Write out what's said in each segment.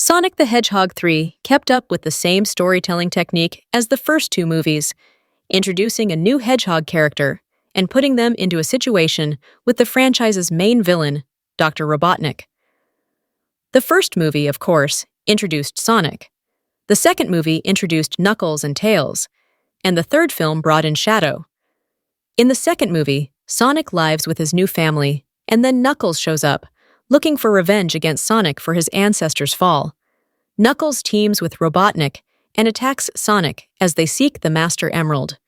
Sonic the Hedgehog 3 kept up with the same storytelling technique as the first two movies, introducing a new hedgehog character and putting them into a situation with the franchise's main villain, Dr. Robotnik. The first movie, of course, introduced Sonic. The second movie introduced Knuckles and Tails, and the third film brought in Shadow. In the second movie, Sonic lives with his new family, and then Knuckles shows up, looking for revenge against Sonic for his ancestors' fall. Knuckles teams with Robotnik and attacks Sonic as they seek the Master Emerald.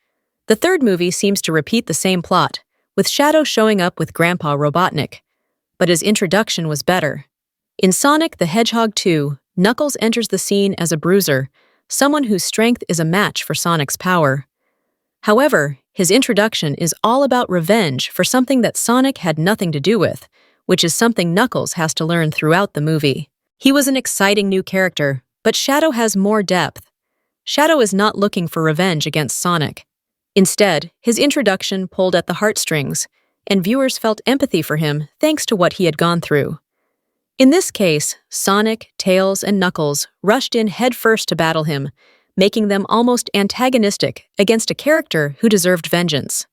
The third movie seems to repeat the same plot, with Shadow showing up with Grandpa Robotnik, but his introduction was better. In Sonic the Hedgehog 2, Knuckles enters the scene as a bruiser, someone whose strength is a match for Sonic's power. However, his introduction is all about revenge for something that Sonic had nothing to do with, which is something Knuckles has to learn throughout the movie. He was an exciting new character, but Shadow has more depth. Shadow is not looking for revenge against Sonic. Instead, his introduction pulled at the heartstrings, and viewers felt empathy for him thanks to what he had gone through. In this case, Sonic, Tails, and Knuckles rushed in headfirst to battle him, making them almost antagonistic against a character who deserved vengeance.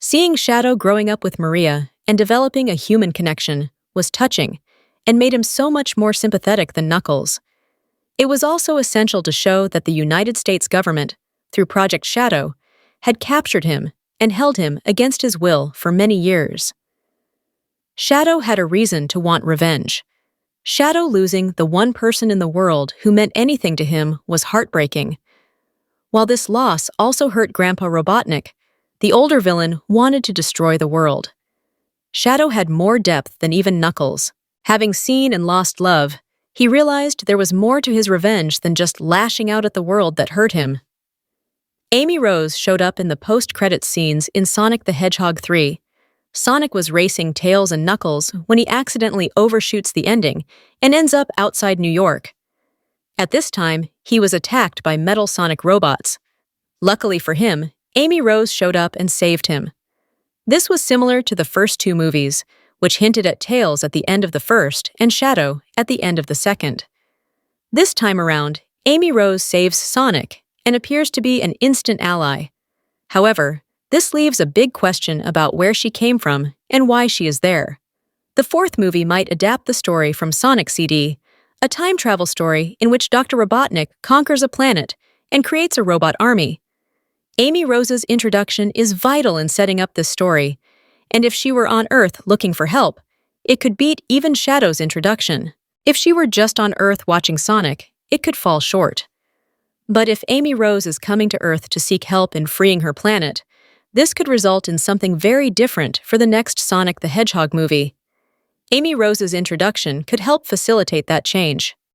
Seeing Shadow growing up with Maria and developing a human connection was touching and made him so much more sympathetic than Knuckles. It was also essential to show that the United States government, through Project Shadow, had captured him and held him against his will for many years. Shadow had a reason to want revenge. Shadow losing the one person in the world who meant anything to him was heartbreaking. While this loss also hurt Grandpa Robotnik, the older villain wanted to destroy the world. Shadow had more depth than even Knuckles. Having seen and lost love, he realized there was more to his revenge than just lashing out at the world that hurt him. Amy Rose showed up in the post-credits scenes in Sonic the Hedgehog 3. Sonic was racing Tails and Knuckles when he accidentally overshoots the ending and ends up outside New York. At this time, he was attacked by metal Sonic robots. Luckily for him, Amy Rose showed up and saved him. This was similar to the first two movies, which hinted at Tails at the end of the first and Shadow at the end of the second. This time around, Amy Rose saves Sonic and appears to be an instant ally. However, this leaves a big question about where she came from and why she is there. The fourth movie might adapt the story from Sonic CD, a time travel story in which Dr. Robotnik conquers a planet and creates a robot army. Amy Rose's introduction is vital in setting up this story, and if she were on Earth looking for help, it could beat even Shadow's introduction. If she were just on Earth watching Sonic, it could fall short. But if Amy Rose is coming to Earth to seek help in freeing her planet, this could result in something very different for the next Sonic the Hedgehog movie. Amy Rose's introduction could help facilitate that change.